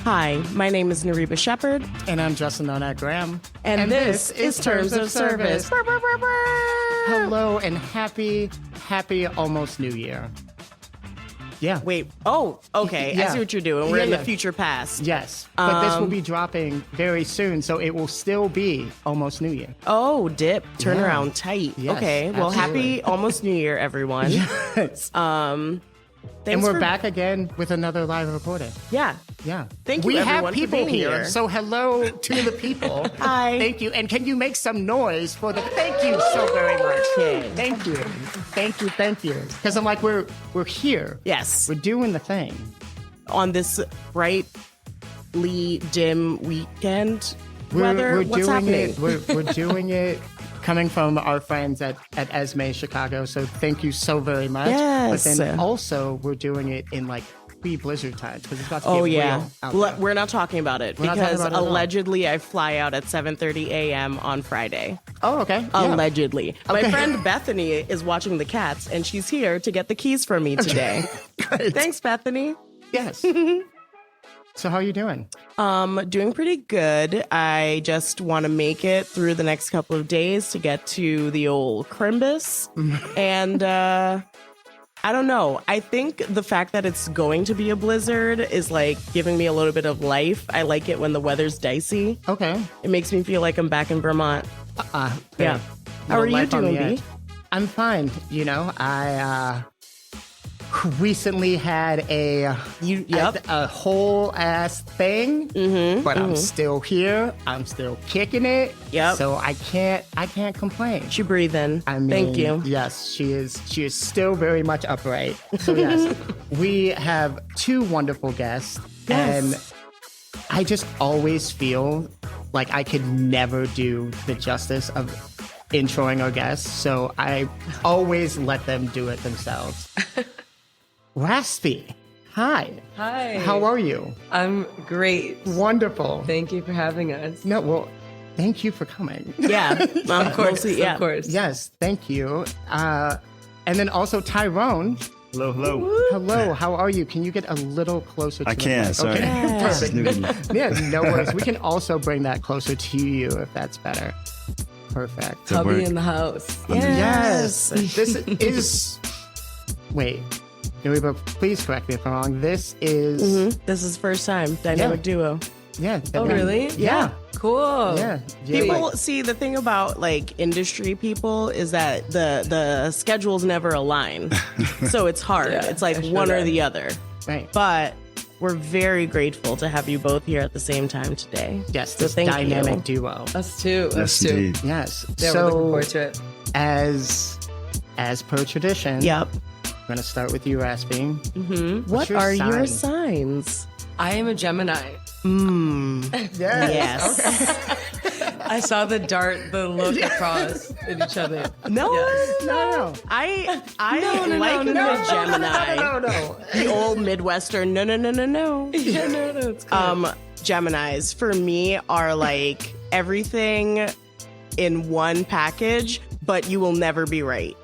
Hi, my name is Nariba Shepherd. And I'm Justin Donat Graham. And this is Terms of Service. Hello and happy almost New Year. Yeah. Wait. Oh, okay. Yeah. I see what you're doing. We're in the future past. Yes. But this will be dropping very soon, so it will still be almost New Year. Oh, dip. Turnaround tight. Yes, okay. Well, absolutely. happy almost New Year, everyone. Yes. Thanks And we're back again with another live recording. Yeah. Yeah. Thank you, We everyone, have for people being here. here. So hello to the people. Hi. Thank you. And can you make some noise for the thank you so very much. Thank you. Thank you. Because I'm like, we're here. Yes. We're doing the thing. On this brightly dim weekend weather, We're what's doing happening? it. We're doing it coming from our friends at Esme Chicago. So thank you so very much. Yes. But then also we're doing it in like pre-blizzard times because it's about to Oh, get yeah. real out there. We're not talking about it We're not talking because about it at all. allegedly I fly out at 7:30 a.m. on Friday. Oh, okay. Allegedly. My Okay. friend Bethany is watching the cats and she's here to get the keys from me today. Great. Thanks, Bethany. Yes. So how are you doing? Doing pretty good. I just want to make it through the next couple of days to get to the old Crimbus. And I don't know. I think the fact that it's going to be a blizzard is like giving me a little bit of life. I like it when the weather's dicey. Okay. It makes me feel like I'm back in Vermont. Yeah. Yeah. How are you Life on doing, the B? edge. I'm fine. You know, I recently had a whole ass thing, but I'm still here. I'm still kicking it. Yep. So I can't complain. She breathing. I mean, Thank you. Yes, she is still very much upright. So yes, we have two wonderful guests, Yes. and I just always feel like I could never do the justice of introing our guests, so I always let them do it themselves. Raspy, hi. Hi. How are you? I'm great. Wonderful. Thank you for having us. No, well, thank you for coming. Yeah. Of course. Of course. Yes, thank you. And then also Tyrone. Hello. Hello, how are you? Can you get a little closer to I the can, mic? sorry. Okay, Yes. perfect. Yeah, no worries. We can also bring that closer to you if that's better. Perfect. That Hubby work? in the house. Yes. This is... Wait. Nariba, please correct me if I'm wrong. This is... This is first time. Dynamic duo. Yeah. Oh, really? Yeah. Cool. Yeah. People see the thing about like industry people is that the schedules never align. So it's hard. Yeah, it's like I sure one or that. the other. Right. But we're very grateful to have you both here at the same time today. Yes, So this thank dynamic you. duo. Us too. Yes, Us too. indeed. Yes. Yeah, we're looking forward to it. As per tradition, Yep. I'm going to start with you, Raspy. What your are your sign? signs? I am a Gemini. Yes. I saw the look across at each other. No, Yes. No. I No, like no, the Gemini. No. The old Midwestern. No. Yeah, no, it's good. Geminis for me are like everything in one package, but you will never be right.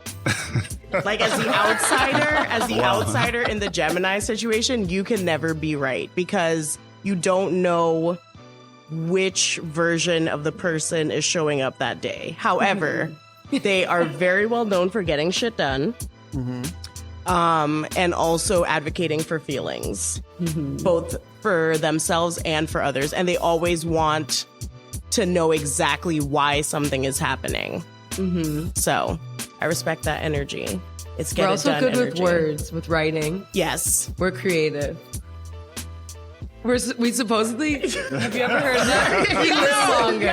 Like as the outsider in the Gemini situation, you can never be right because you don't know which version of the person is showing up that day. However, they are very well known for getting shit done. And also advocating for feelings, both for themselves and for others. And they always want to know exactly why something is happening. So I respect that energy. It's get We're it also done good energy. with words, with writing. Yes. We're creative. We supposedly, have you ever heard that? We live longer.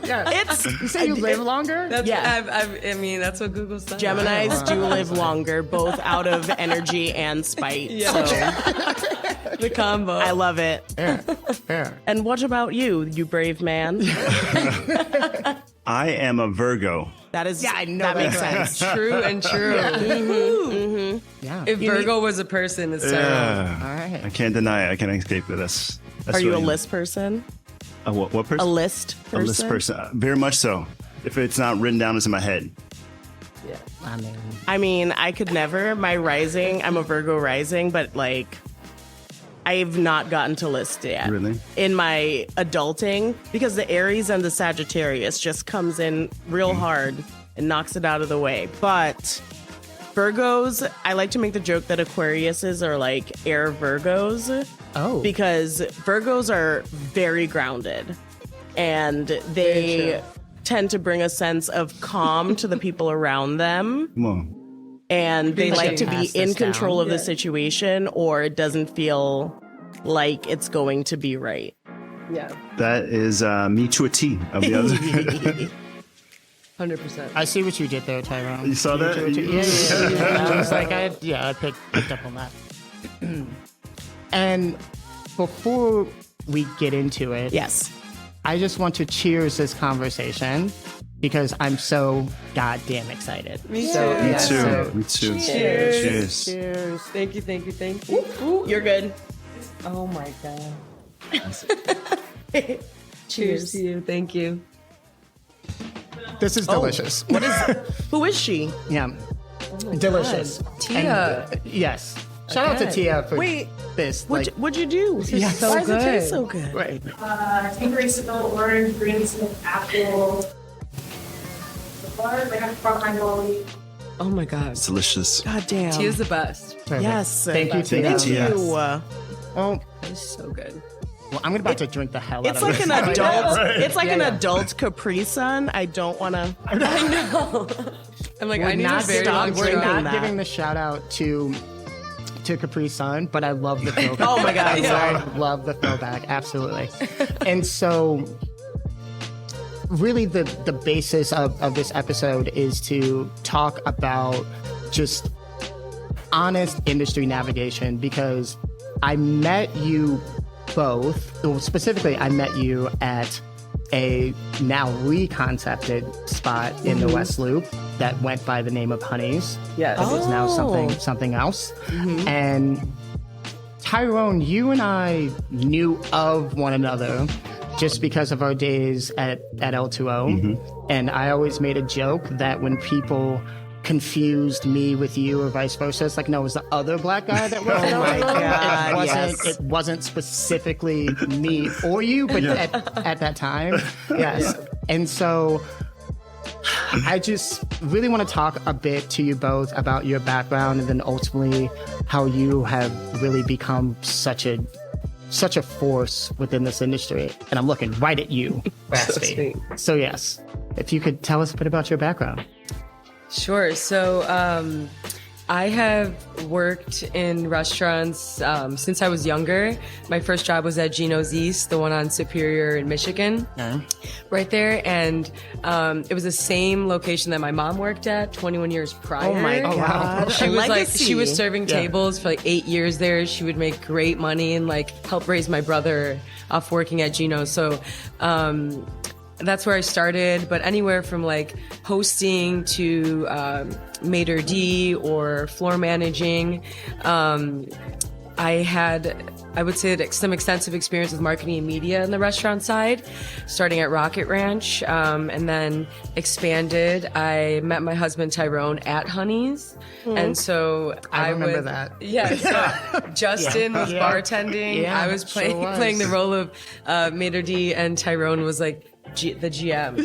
Yes. You say you live longer? That's, Yeah. I mean, that's what Google said. Geminis do live longer, both out of energy and spite. Yeah. So The combo. I love it. Fair. And what about you brave man? I am a Virgo. That is, Yeah, I know that that. makes sense. True and true. Yeah. If Virgo was a person, it's Tyrone. Yeah. All right. I can't deny it. I can't escape it. That's Are you a really- list person? what person? A list person? A list person. Very much so. If it's not written down, it's in my head. I mean, I could never. My rising, I'm a Virgo rising, but like, I've not gotten to list yet. Really? In my adulting, because the Aries and the Sagittarius just comes in real hard and knocks it out of the way. But Virgos, I like to make the joke that Aquariuses are like air Virgos. Oh. Because Virgos are very grounded and they tend to bring a sense of calm to the people around them. Come on. And they like to be Pass in this control down. of the situation, or it doesn't feel like it's going to be right. Yeah, That is me to a T of the other. 100%. I see what you did there, Tyrone. You saw that? Yeah. I was like, I picked up on that. And before we get into it, Yes. I just want to cheers this conversation because I'm so goddamn excited. Me too. So, Me yeah, too. so- Me too. Cheers. Cheers. Thank you, thank you, thank you. You're good. Oh my God. Cheers to you. Thank you. This is delicious. What is? Who is she? Yeah. Delicious. Tia. And, yes. Shout out to Okay. Tia for Wait, this. what'd you do? Yeah. so Why does it taste good. so good? Right. Tangerine, vanilla, orange, green, smith, apple. The bars, I got front line only. Oh my God. It's delicious. God damn. Tia's the best. Perfect. Yes. Thank you, Tia. Thank you, Tia. Oh, It's so good. well, I'm about to drink the hell out It's of like this. an adult. It's like an Yeah. adult Capri Sun. I don't want to. I know. I'm like, I need a not very stop long we're drinking straw. not that. giving the shout out to Capri Sun, but I love the throwback. Oh my God, I love the throwback, absolutely. And so, really, the basis of this episode is to talk about just honest industry navigation because I met you both, well, specifically, I met you at a now reconcepted spot in the West Loop that went by the name of Honey's. Yes. That is now something else. And Tyrone, you and I knew of one another just because of our days at L2O. And I always made a joke that when people confused me with you or vice versa, it's like, no, it was the other black guy that worked Oh my God, it yes. wasn't specifically me or you, but at that time, yes. And so I just really want to talk a bit to you both about your background and then ultimately how you have really become such a force within this industry. And I'm looking right at you, Raspy. sweet. So yes, if you could tell us a bit about your background. Sure. So I have worked in restaurants since I was younger. My first job was at Gino's East, the one on Superior in Michigan, right there. And it was the same location that my mom worked at 21 years prior. Oh my God. She was Legacy. she was serving tables for like 8 years there. She would make great money and like help raise my brother off working at Gino's. So that's where I started, but anywhere from like hosting to maitre d' or floor managing. I would say that some extensive experience with marketing and media in the restaurant side, starting at Rocket Ranch, and then expanded. I met my husband Tyrone at Honey's, and so I remember that. Yeah, so Justin was bartending. Yeah, I was sure was. playing the role of maitre d', and Tyrone was like the GM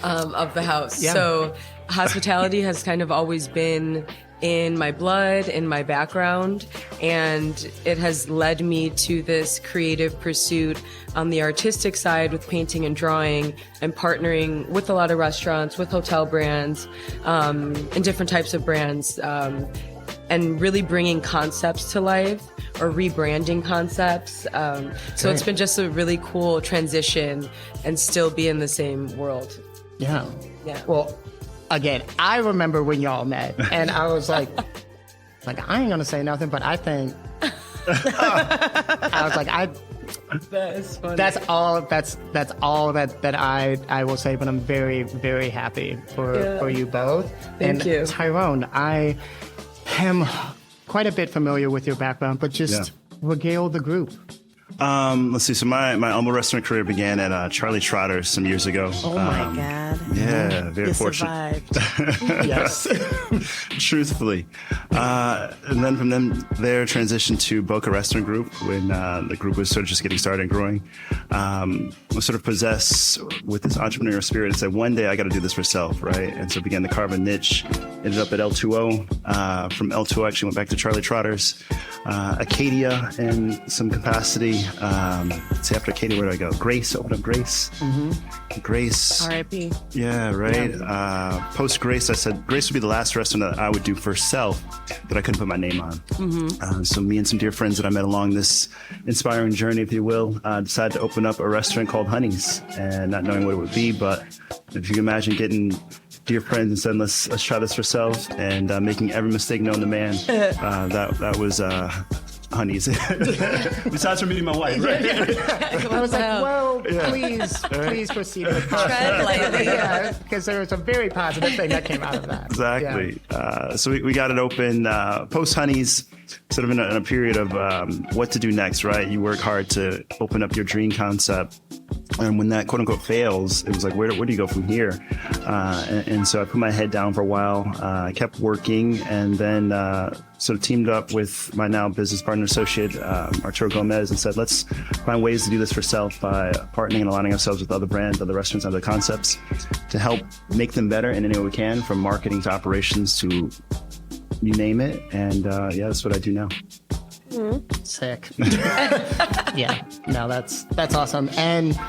of the house. Yeah. So hospitality has kind of always been in my blood, in my background, and it has led me to this creative pursuit on the artistic side with painting and drawing and partnering with a lot of restaurants, with hotel brands, and different types of brands, and really bringing concepts to life or rebranding concepts. So it's been just a really cool transition and still be in the same world. Yeah. Yeah. Well, again, I remember when y'all met, and I was like, I ain't gonna say nothing, but I think I was like, That is funny. that's all that I will say. But I'm very, very happy for you both. Thank you. Tyrone. I am quite a bit familiar with your background, but just regale the group. Let's see. So my humble restaurant career began at Charlie Trotter's some years ago. Oh my God. Yeah, very You fortunate. survived. Yes. Truthfully. And then from there, transitioned to Boca Restaurant Group when the group was sort of just getting started and growing. Was sort of possessed with this entrepreneurial spirit and said, one day I got to do this for self, right? And so began to carve a niche. Ended up at L2O. From L2O, I actually went back to Charlie Trotter's. Acadia in some capacity. See, after Acadia, where do I go? Grace, open up Grace. Grace. R.I.P. Yeah, right. Post Grace, I said Grace would be the last restaurant that I would do for self that I couldn't put my name on. So me and some dear friends that I met along this inspiring journey, if you will, decided to open up a restaurant called Honey's, and not knowing what it would be, but if you can imagine getting dear friends and saying, let's try this for self, and making every mistake known to man, that was Honey's. Besides from meeting my wife, right? I was like, well, please proceed with Tread lightly. Yeah, because there was a very positive thing that came out of that. Exactly. So we got it open post Honey's, sort of in a period of what to do next, right? You work hard to open up your dream concept. And when that quote unquote fails, it was like, where do you go from here? And so I put my head down for a while. I kept working, and then sort of teamed up with my now business partner associate, Arturo Gomez, and said, let's find ways to do this for self by partnering and aligning ourselves with other brands, other restaurants, other concepts to help make them better in any way we can, from marketing to operations to you name it. And yeah, that's what I do now. Sick. Yeah, no, that's awesome. And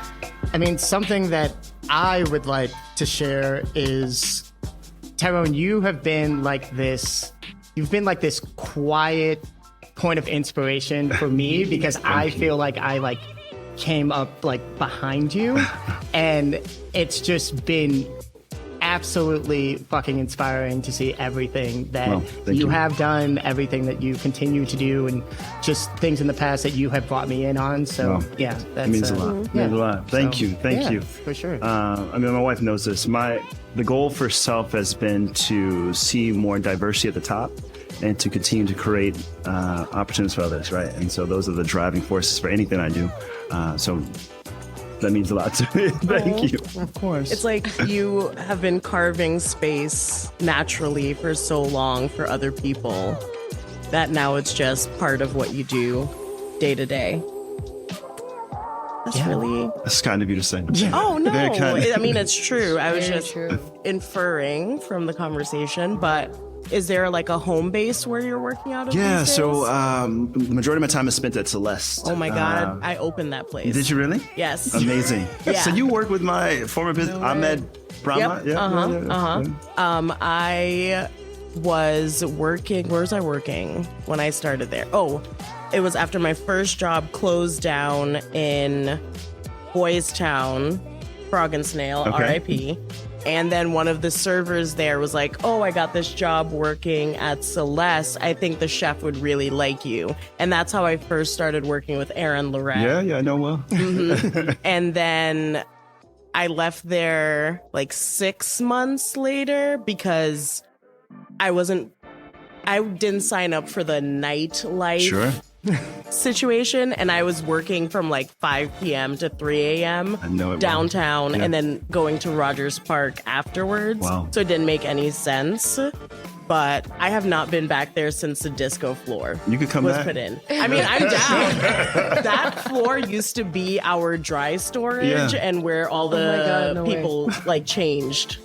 I mean, something that I would like to share is, Tyrone, you've been like this quiet point of inspiration for me, because I feel like I came up like behind you, and it's just been absolutely fucking inspiring to see everything that you have done, everything that you continue to do, and just things in the past that you have brought me in on. So yeah, that means a lot. It means a lot. Thank you for sure. I mean, my wife knows this. The goal for self has been to see more diversity at the top and to continue to create opportunities for others, right? And so those are the driving forces for anything I do. So that means a lot to me. Thank you. Of course. It's like you have been carving space naturally for so long for other people that now it's just part of what you do day to day. That's really... That's kind of you to say. Oh, no. Very kind. I mean, it's true. I was Very just true. inferring from the conversation, but is there like a home base where you're working out of Yeah, these days? so the majority of my time is spent at Celeste. Oh my God, I opened that place. Did you really? Yes. Amazing. Yeah. So you work with my former business, Ahmed Brahma? Yep. I was working, where was I working when I started there? Oh, it was after my first job closed down in Boys Town, Frog and Snail, R.I.P. And then one of the servers there was like, oh, I got this job working at Celeste. I think the chef would really like you. And that's how I first started working with Aaron Lorette. Yeah, I know well. And then I left there like 6 months later because I didn't sign up for the nightlife situation, and I was working from like 5 p.m. to 3 a.m. I know it downtown, well. and then going to Rogers Park afterwards. Wow. So it didn't make any sense. But I have not been back there since the disco floor You could come was back. put in. I mean, I'm down. That floor used to be our dry storage, Yeah. and where all the God, no way. people like changed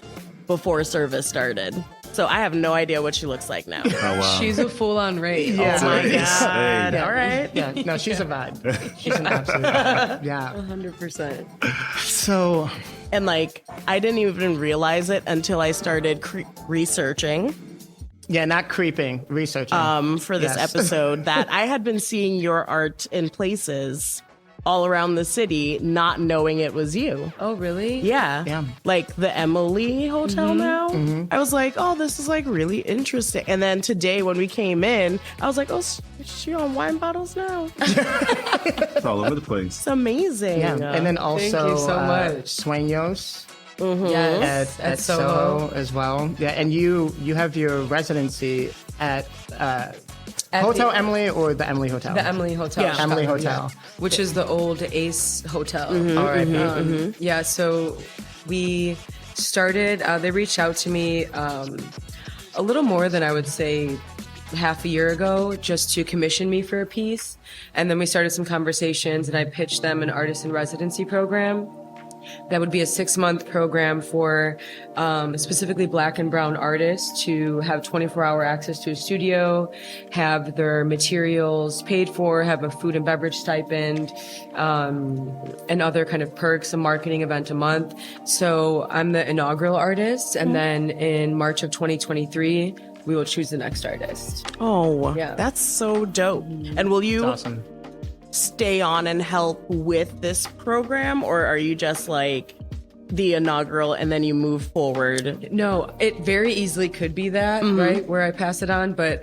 before service started. So I have no idea what she looks like now. Oh, wow. She's a full-on rate. Yeah. Oh my Hey. God. Yeah. All right. Yeah, no, she's a vibe. She's an absolute vibe. Yeah. 100%. So, And like, I didn't even realize it until I started researching yeah, not creeping, researching. for this Yes. episode that I had been seeing your art in places all around the city, not knowing it was you. Oh, really? Yeah. Yeah. Like the Emily Hotel now. I was like, oh, this is like really interesting. And then today when we came in, I was like, oh, is she on wine bottles now? It's all over the place. It's amazing. Yeah, and then also you so much. Sueños Yes. at Soho as well. Yeah, and you have your residency at At Hotel the- Emily or the Emily Hotel? The Emily Hotel. Yeah. Emily Chicago, Hotel. which is the old Ace Hotel. All right. Yeah, so we started, they reached out to me a little more than I would say half a year ago just to commission me for a piece. And then we started some conversations and I pitched them an artist in residency program. That would be a 6-month program for specifically Black and brown artists to have 24-hour access to a studio, have their materials paid for, have a food and beverage stipend, and other kind of perks, a marketing event a month. So I'm the inaugural artist, and then in March of 2023, we will choose the next artist. Oh, Yeah. that's so dope. And will you Awesome. stay on and help with this program, or are you just like the inaugural and then you move forward? No, it very easily could be that, right, where I pass it on, but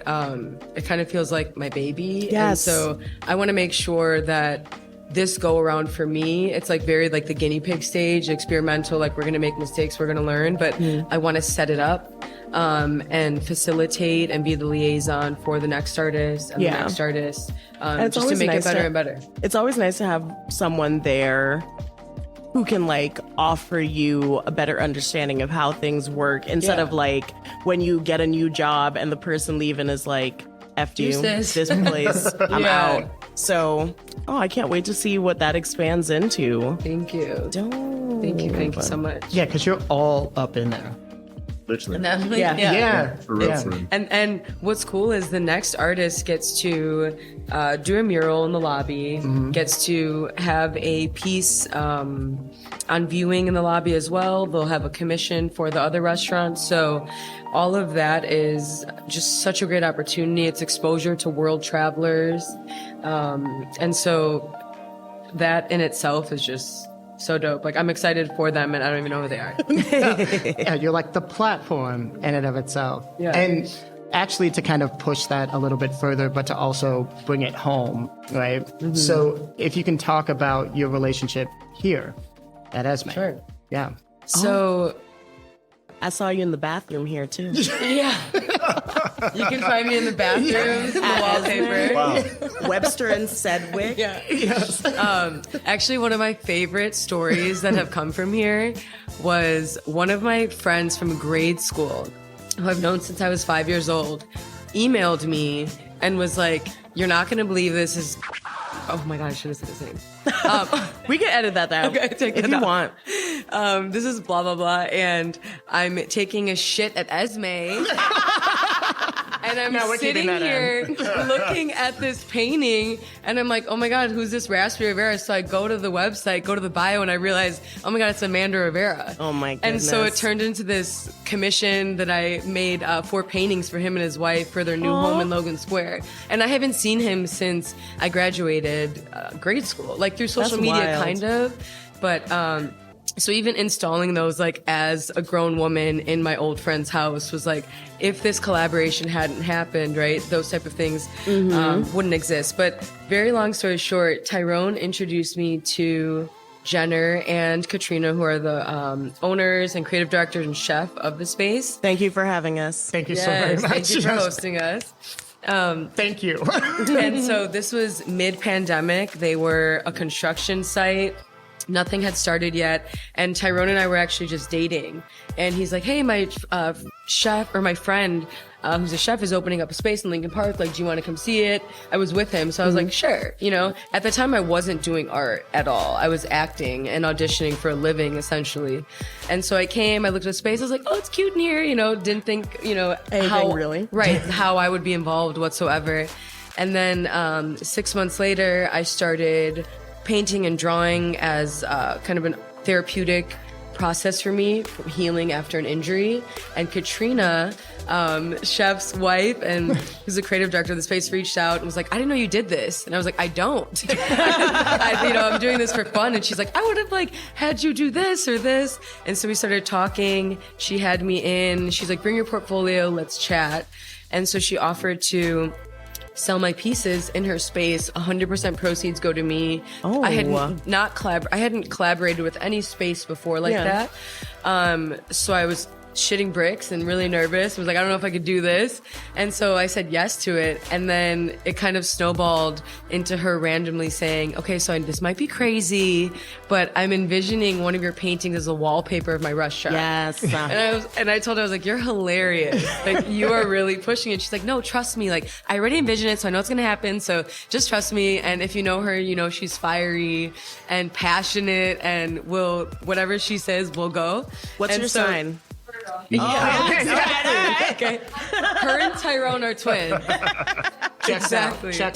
it kind of feels like my baby. Yes. And so I want to make sure that this go around for me, it's like very like the guinea pig stage, experimental, like we're going to make mistakes, we're going to learn, but I want to set it up and facilitate and be the liaison for the next artist and the Yeah. next artist, it's just to always make nice it better to- and better. It's always nice to have someone there who can like offer you a better understanding of how things work instead of like when you get a new job and the person leaving is like, F you, Deuces. this place, I'm Yeah. out. So, I can't wait to see what that expands into. Thank you. Dope. Thank you so much. Yeah, because you're all up in there. Literally. And then, like, Yeah. Yeah. For real, Yeah. for real. And what's cool is the next artist gets to do a mural in the lobby, gets to have a piece on viewing in the lobby as well. They'll have a commission for the other restaurants. So all of that is just such a great opportunity. It's exposure to world travelers. And so that in itself is just so dope. Like I'm excited for them and I don't even know who they are. Yeah, you're like the platform in and of itself. Yeah. And actually to kind of push that a little bit further, but to also bring it home, right? So if you can talk about your relationship here at Esme. Sure. Yeah. So I saw you in the bathroom here too. yeah. You can find me in the bathroom, the wallpaper. Wow. Webster and Sedgwick. Yeah. Actually, one of my favorite stories that have come from here was one of my friends from grade school, who I've known since I was 5 years old, emailed me and was like, "You're not going to believe this is." Oh my God, I should have said his name. We can edit that out Okay, take if it you out. want. This is blah, blah, blah. And I'm taking a shit at Esme. And I'm No, we're sitting keeping that here looking at this painting, and I'm like, oh my God, who's this Raspy Rivera? So I go to the website, go to the bio, and I realize, oh my God, it's Amanda Rivera. Oh my And so it goodness. turned into this commission that I made 4 paintings for him and his wife for their new home in Logan Square. And I haven't seen him since I graduated grade school, like through social That's media, wild. kind of. But so even installing those, like as a grown woman in my old friend's house, was like, if this collaboration hadn't happened, right, those type of things wouldn't exist. But very long story short, Tyrone introduced me to Jenner and Katrina, who are the owners and creative directors and chef of the space. Thank you for having us. Thank you so very Yes, much. thank you for Yes. hosting us. Thank you. And so this was mid-pandemic. They were a construction site. Nothing had started yet. And Tyrone and I were actually just dating. And he's like, hey, my chef or my friend who's a chef is opening up a space in Lincoln Park. Like, do you want to come see it? I was with him. So I was like, sure. You know, at the time I wasn't doing art at all. I was acting and auditioning for a living, essentially. And so I came, I looked at the space. I was like, oh, it's cute in here. You know, didn't think, you know, Anything really? Right, how I would be involved whatsoever. And then 6 months later, I started painting and drawing as kind of a therapeutic process for me, for healing after an injury. And Katrina, chef's wife, and who's the creative director of the space, reached out and was like, I didn't know you did this. And I was like, I don't. I'm doing this for fun. And she's like, I would have like had you do this or this. And so we started talking. She had me in. She's like, bring your portfolio, let's chat. And so she offered to sell my pieces in her space. 100% proceeds go to me. Oh. I hadn't collaborated with any space before like Yeah. that. So I was shitting bricks and really nervous. I was like, I don't know if I could do this. And so I said yes to it. And then it kind of snowballed into her randomly saying, okay, so this might be crazy, but I'm envisioning one of your paintings as a wallpaper of my restaurant. Yes. And I told her, I was like, you're hilarious. Like, you are really pushing it. She's like, no, trust me. Like, I already envisioned it, so I know it's going to happen. So just trust me. And if you know her, you know she's fiery and passionate and will, whatever she says, will go. What's your sign? Yeah. Okay. Her and Tyrone are twins. Checks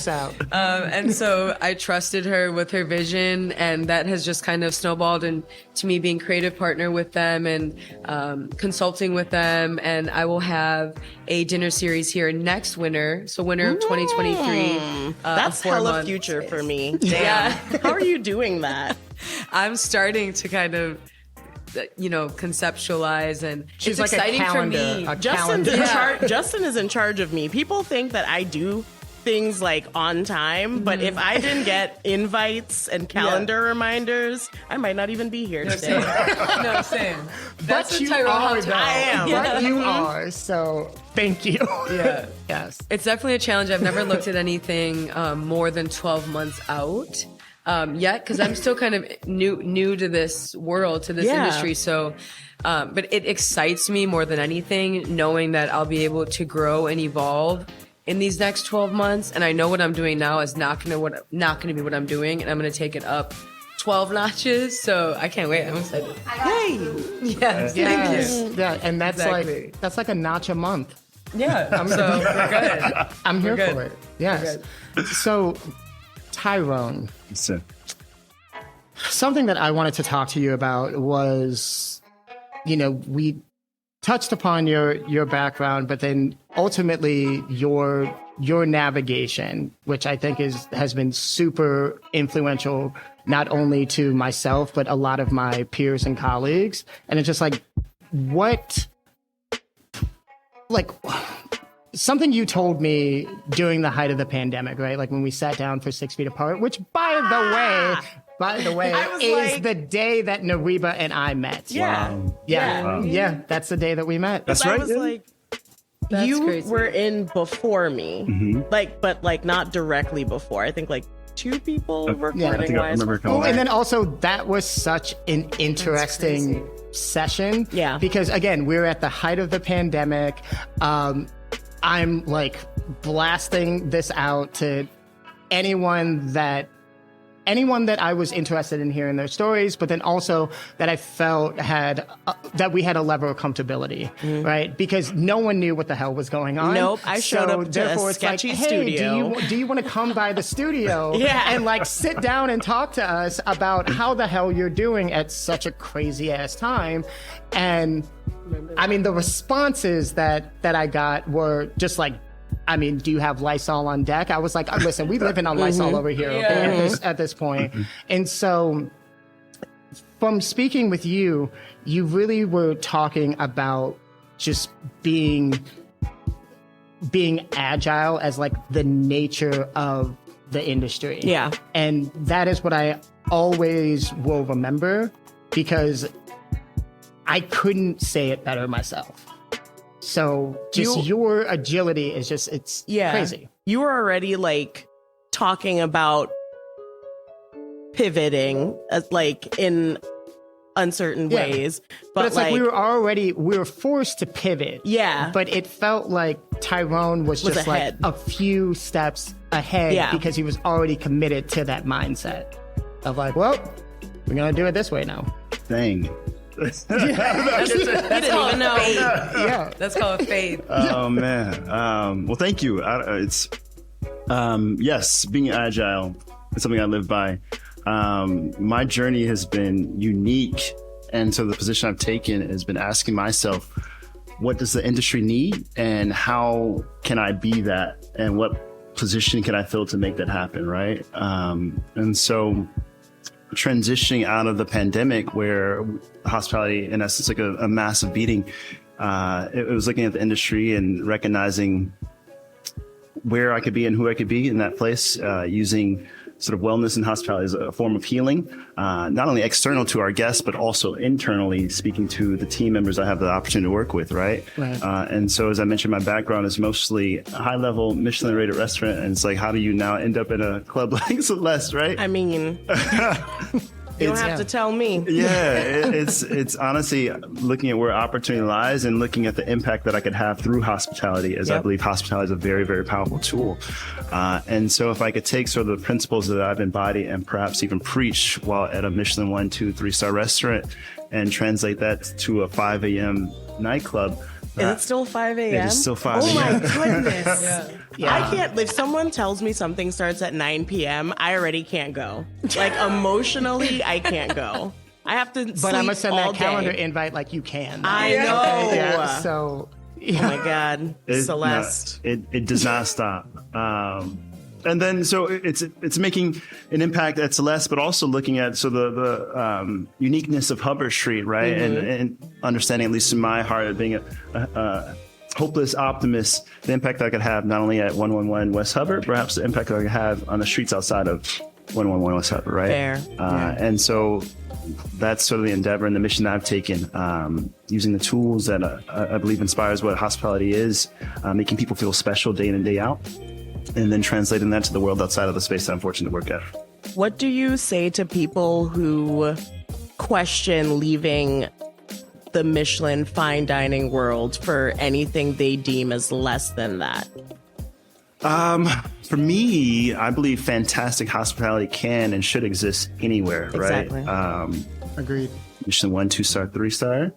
out. And so I trusted her with her vision, and that has just kind of snowballed into me being creative partner with them and consulting with them. And I will have a dinner series here next winter, so winter of 2023. That's hella future for me. Damn. Yeah. How are you doing that? I'm starting to kind of, conceptualize, and She's it's like exciting a calendar, for me. Justin is in charge of me. People think that I do things like on time, but if I didn't get invites and calendar reminders, I might not even be here today. No, same. That's But the you Tyrone are, Hotel. though. I am. But you are, so thank you. Yeah. Yes. It's definitely a challenge. I've never looked at anything more than 12 months out yet, because I'm still kind of new to this world, to this industry. So, but it excites me more than anything, knowing that I'll be able to grow and evolve in these next 12 months. And I know what I'm doing now is not going to be what I'm doing, and I'm going to take it up 12 notches. So I can't wait. I'm excited. Hey. Yes, thank you. Yeah, and that's Exactly. like a notch a month. Yeah, so we're good. I'm here good. for it. Yes. So, Tyrone, So, something that I wanted to talk to you about was, we touched upon your background, but then ultimately your navigation, which I think has been super influential, not only to myself, but a lot of my peers and colleagues. And it's just like, something you told me during the height of the pandemic, right? Like when we sat down for 6 feet apart, which by the way, I was is like- the day that Nariba and I met. Yeah. Yeah, that's the day that we met. That's I right. was like, That's you crazy. were in before me, but not directly before. I think like 2 people recording I think I wise. remember Oh, calling. and then also that was such an interesting session. Yeah. Because again, we were at the height of the pandemic. I'm like blasting this out to anyone that I was interested in hearing their stories, but then also that I felt that we had a level of comfortability, right? Because no one knew what the hell was going on. Nope, I showed up to a therefore it's like, sketchy hey, studio. do you want to come by the studio Yeah. and like sit down and talk to us about how the hell you're doing at such a crazy ass time? And I mean, the responses that I got were just like, I mean, do you have Lysol on deck? I was like, listen, we living on Lysol over here okay, at this point. And so from speaking with you, you really were talking about just being agile as like the nature of the industry. Yeah. And that is what I always will remember, because I couldn't say it better myself. So just your agility is just, it's crazy. You were already like talking about pivoting like in uncertain ways. But it's like we were forced to pivot. Yeah. But it felt like Tyrone was just ahead. like a few steps ahead because he was already committed to that mindset of like, well, we're going to do it this way now. Dang. That's called faith. Yeah. That's called faith. Oh man. Well, thank you. Yes, being agile is something I live by. My journey has been unique, and so the position I've taken has been asking myself, what does the industry need, and how can I be that, and what position can I fill to make that happen, right? And so transitioning out of the pandemic, where hospitality, in essence, like a massive beating, it was looking at the industry and recognizing where I could be and who I could be in that place, using sort of wellness and hospitality is a form of healing, not only external to our guests, but also internally speaking to the team members I have the opportunity to work with, right? And so as I mentioned, my background is mostly a high-level Michelin-rated restaurant, and it's like, how do you now end up in a club like Celeste, right? I mean, you don't have to tell me. It's honestly looking at where opportunity lies and looking at the impact that I could have through hospitality, as I believe hospitality is a very, very powerful tool. And so if I could take sort of the principles that I've embodied and perhaps even preach while at a Michelin 1, 2, 3-star restaurant and translate that to a 5 a.m. nightclub. Is it still 5 a.m.? It is still 5 Oh a.m. my goodness. I can't, if someone tells me something starts at 9 p.m., I already can't go. Like emotionally, I can't go. I have to sleep But I'm going to send all that calendar day. invite like you can. I know. Yeah, so, Oh my God. Celeste. It does not stop. And then, so it's making an impact at Celeste, but also looking at the uniqueness of Hubbard Street, right? And understanding, at least in my heart, of being a hopeless optimist, the impact I could have not only at 111 West Hubbard, perhaps the impact I could have on the streets outside of 111 West Hubbard, right? Fair. And so that's sort of the endeavor and the mission that I've taken, using the tools that I believe inspires what hospitality is, making people feel special day in and day out, and then translating that to the world outside of the space that I'm fortunate to work at. What do you say to people who question leaving the Michelin fine dining world for anything they deem as less than that? For me, I believe fantastic hospitality can and should exist anywhere, Exactly. right? agreed. Michelin 1, 2-star, 3-star.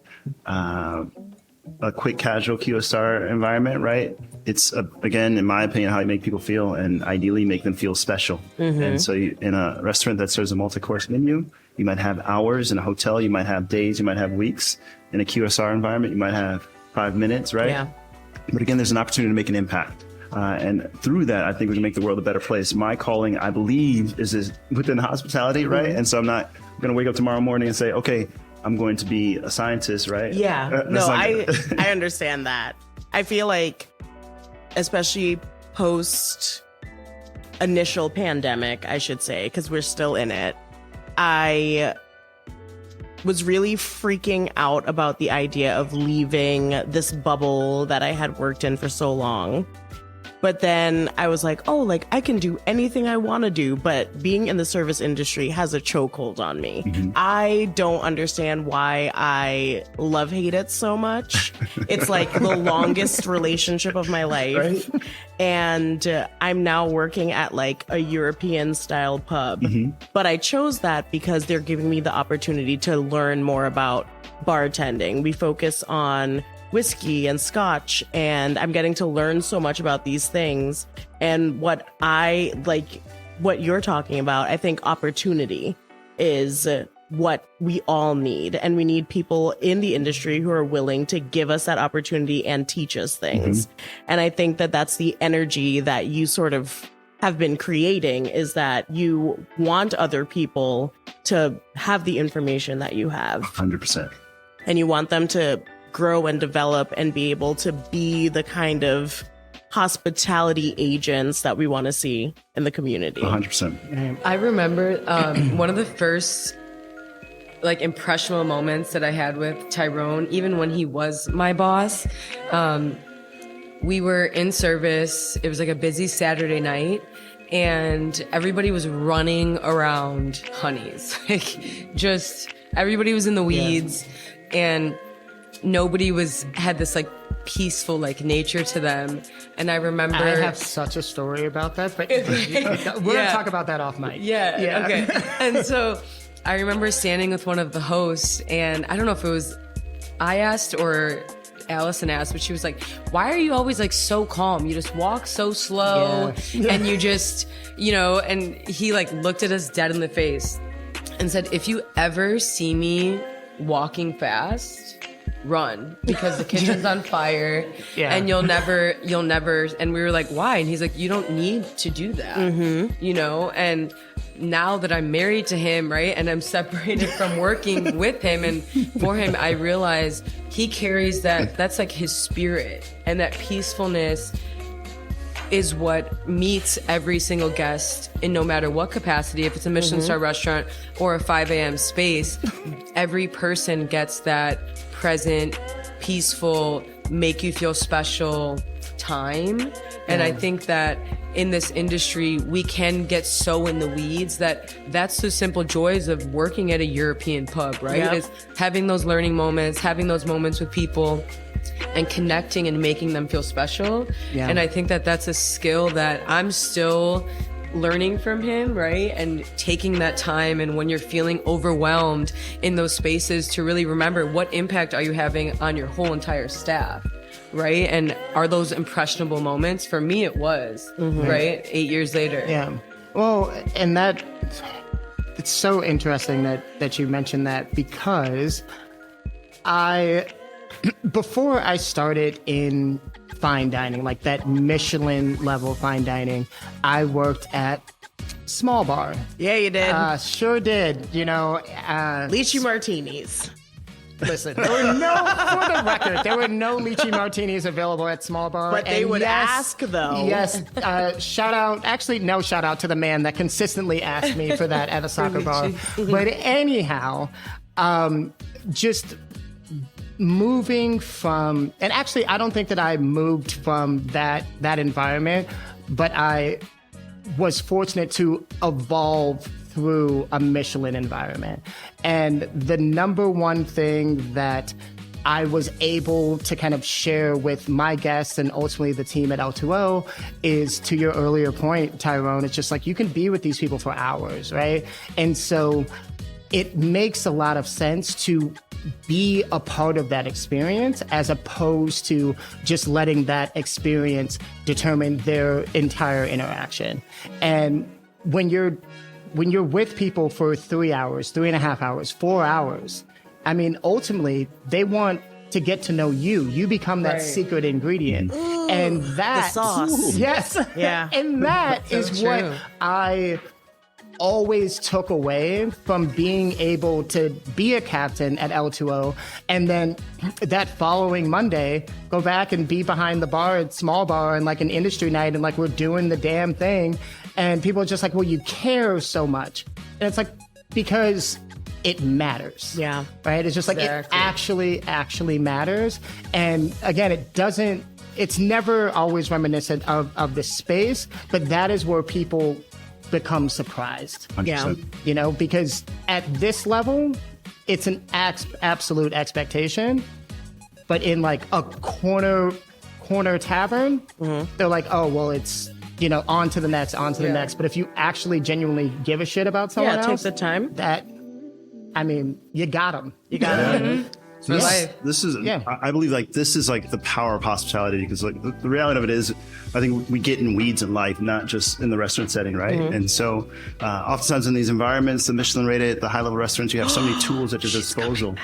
A quick casual QSR environment, right? It's, again, in my opinion, how you make people feel and ideally make them feel special. And so in a restaurant that serves a multi-course menu, you might have hours. In a hotel, you might have days, you might have weeks. In a QSR environment, you might have 5 minutes, right? Yeah. But again, there's an opportunity to make an impact. And through that, I think we can make the world a better place. My calling, I believe, is within hospitality, right? And so I'm not going to wake up tomorrow morning and say, okay, I'm going to be a scientist, right? Yeah. No, I understand that. I feel like, especially post initial pandemic, I should say, because we're still in it, I was really freaking out about the idea of leaving this bubble that I had worked in for so long. But then I was like, oh, like I can do anything I want to do. But being in the service industry has a chokehold on me. I don't understand why I love hate it so much. It's like the longest relationship of my life. Right? And I'm now working at like a European style pub. But I chose that because they're giving me the opportunity to learn more about bartending. We focus on whiskey and scotch, and I'm getting to learn so much about these things. And what you're talking about, I think opportunity is what we all need. And we need people in the industry who are willing to give us that opportunity and teach us things. And I think that that's the energy that you sort of have been creating, is that you want other people to have the information that you have. 100%. And you want them to grow and develop and be able to be the kind of hospitality agents that we want to see in the community. 100%. I remember one of the first like impressionable moments that I had with Tyrone, even when he was my boss. We were in service. It was like a busy Saturday night, and everybody was running around Honey's. Like, just everybody was in the weeds, and nobody had this like peaceful like nature to them. And I remember I have such a story about that, but we're gonna talk about that off mic. Yeah. Okay. And so I remember standing with one of the hosts, and I don't know if it was I asked or Allison asked, but she was like, why are you always like so calm? You just walk so slow and you just, and he like looked at us dead in the face and said, if you ever see me walking fast, run, because the kitchen's on fire and you'll never, and we were like, why? And he's like, you don't need to do that, and now that I'm married to him, right, and I'm separated from working with him and for him, I realize he carries that's like his spirit, and that peacefulness is what meets every single guest in no matter what capacity. If it's a Michelin star restaurant or a 5 a.m. space, every person gets that present, peaceful, make you feel special time. And I think that in this industry, we can get so in the weeds that's the simple joys of working at a European pub, right? Yep. Is having those learning moments, having those moments with people and connecting and making them feel special. Yeah. And I think that that's a skill that I'm still learning from him, right? And taking that time, and when you're feeling overwhelmed in those spaces, to really remember what impact are you having on your whole entire staff, right? And are those impressionable moments? For me, it was, right? 8 years later. Yeah. Well, and it's so interesting that you mentioned that, because before I started in fine dining, like that Michelin level fine dining, I worked at small bar. Yeah, you did. Sure did. You know, Lychee martinis. listen, there were for the record, there were no lychee martinis available at small bar. But they And would ask, though. Yes. Shout out to the man that consistently asked me for that at a soccer bar. But anyhow, just moving from, and actually, I don't think that I moved from that environment, but I was fortunate to evolve through a Michelin environment. And the number one thing that I was able to kind of share with my guests and ultimately the team at L2O is, to your earlier point, Tyrone, it's just like you can be with these people for hours, right? And so it makes a lot of sense to be a part of that experience as opposed to just letting that experience determine their entire interaction. And when you're with people for 3 hours, 3.5 hours, 4 hours, I mean, ultimately, they want to get to know you. You become that secret ingredient. Ooh, and that... the sauce. Yes. Yeah. And that is true. what I always took away from being able to be a captain at L2O, and then that following Monday, go back and be behind the bar at small bar and like an industry night, and like we're doing the damn thing. And people are just like, well, you care so much. And it's like, because it matters. Yeah. Right? It's just like, it actually matters. And again, it's never always reminiscent of the space, but that is where people become surprised. 100%. Yeah. You know, because at this level, it's an absolute expectation. But in like a corner tavern, they're like, oh, well, it's, you know, on to the next. But if you actually genuinely give a shit about someone Yeah, take else, the time. that, I mean, you got them. You got it. For life. This is, Yeah. I believe, like, this is like the power of hospitality, because like the reality of it is, I think we get in weeds in life, not just in the restaurant setting, right? And so oftentimes in these environments, the Michelin rated, the high level restaurants, you have so many tools at your disposal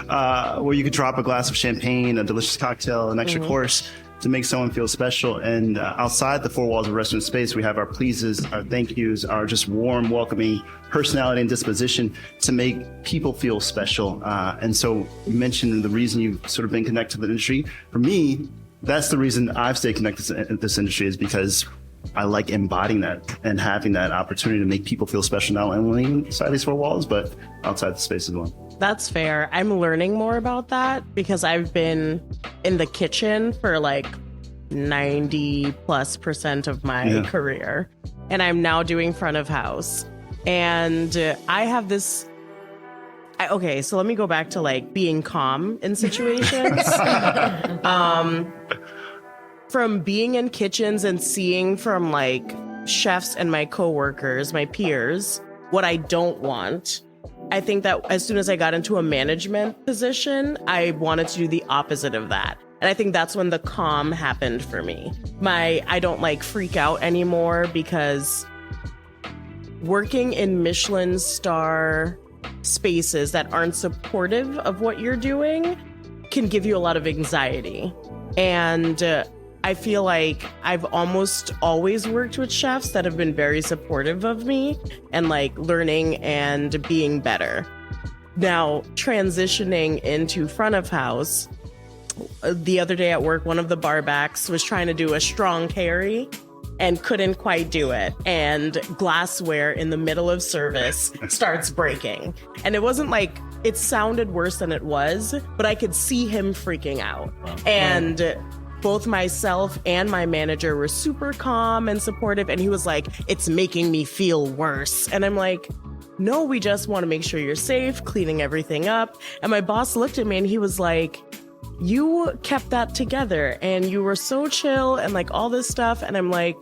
where you could drop a glass of champagne, a delicious cocktail, an extra course to make someone feel special. And outside the four walls of restaurant space, we have our pleases, our thank yous, our just warm, welcoming personality and disposition to make people feel special. And so you mentioned the reason you've sort of been connected to the industry. For me, that's the reason I've stayed connected to this industry, is because I like embodying that and having that opportunity to make people feel special, not only inside these four walls, but outside the space as well. That's fair. I'm learning more about that because I've been in the kitchen for like 90+% of my career, and I'm now doing front of house. And I have this. Okay, so let me go back to like being calm in situations. From being in kitchens and seeing from like chefs and my coworkers, my peers, what I don't want. I think that as soon as I got into a management position, I wanted to do the opposite of that. And I think that's when the calm happened for me. I don't like freak out anymore, because working in Michelin star spaces that aren't supportive of what you're doing can give you a lot of anxiety. And I feel like I've almost always worked with chefs that have been very supportive of me and like learning and being better. Now, transitioning into front of house, the other day at work, one of the barbacks was trying to do a strong carry and couldn't quite do it. And glassware in the middle of service starts breaking. And it wasn't like, it sounded worse than it was, but I could see him freaking out. And both myself and my manager were super calm and supportive. And he was like, it's making me feel worse. And I'm like, no, we just want to make sure you're safe, cleaning everything up. And my boss looked at me and he was like, you kept that together and you were so chill and like all this stuff. And I'm like,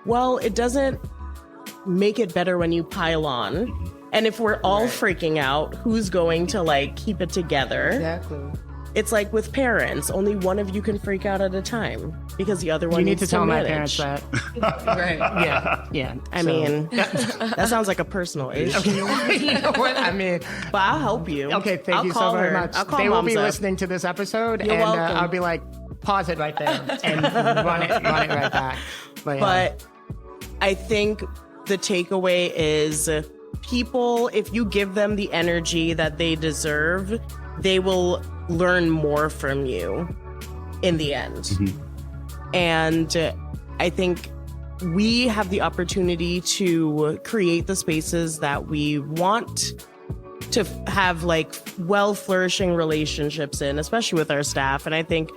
well, it doesn't make it better when you pile on. And if we're all freaking out, who's going to like keep it together? Exactly. It's like with parents, only one of you can freak out at a time because the other one You need needs to tell my manage. parents that. Right. Yeah. I mean, that sounds like a personal issue, You know what? I mean, but I'll help you. okay, thank I'll you so call very her. much. I'll call They will Moms be up. listening to this episode, You're and welcome. I'll be like, pause it right there and run it right back. But, But I think the takeaway is people, if you give them the energy that they deserve, they will learn more from you in the end. And I think we have the opportunity to create the spaces that we want to have like well flourishing relationships in, especially with our staff. And I think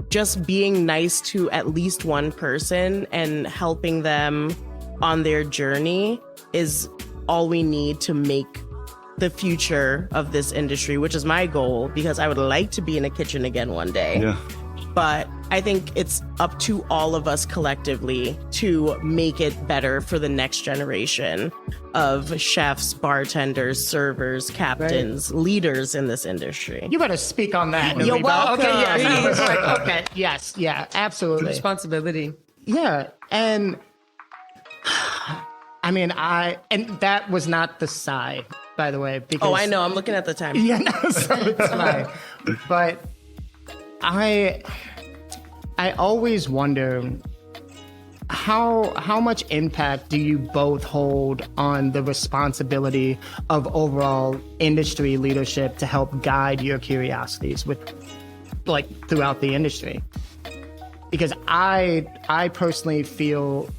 just being nice to at least one person and helping them on their journey is all we need to make the future of this industry, which is my goal, because I would like to be in a kitchen again one day. Yeah. But I think it's up to all of us collectively to make it better for the next generation of chefs, bartenders, servers, captains, leaders in this industry. you better speak on that. You're Naliba. welcome. Okay, yes. I was like, okay, yes, yeah, absolutely. Responsibility. Yeah, and I mean, and that was not the sigh, by the way. Because, Oh, I know. I'm looking at the time. Yeah, no, so it's fine. But I always wonder how much impact do you both hold on the responsibility of overall industry leadership to help guide your curiosities with like throughout the industry? Because I personally feel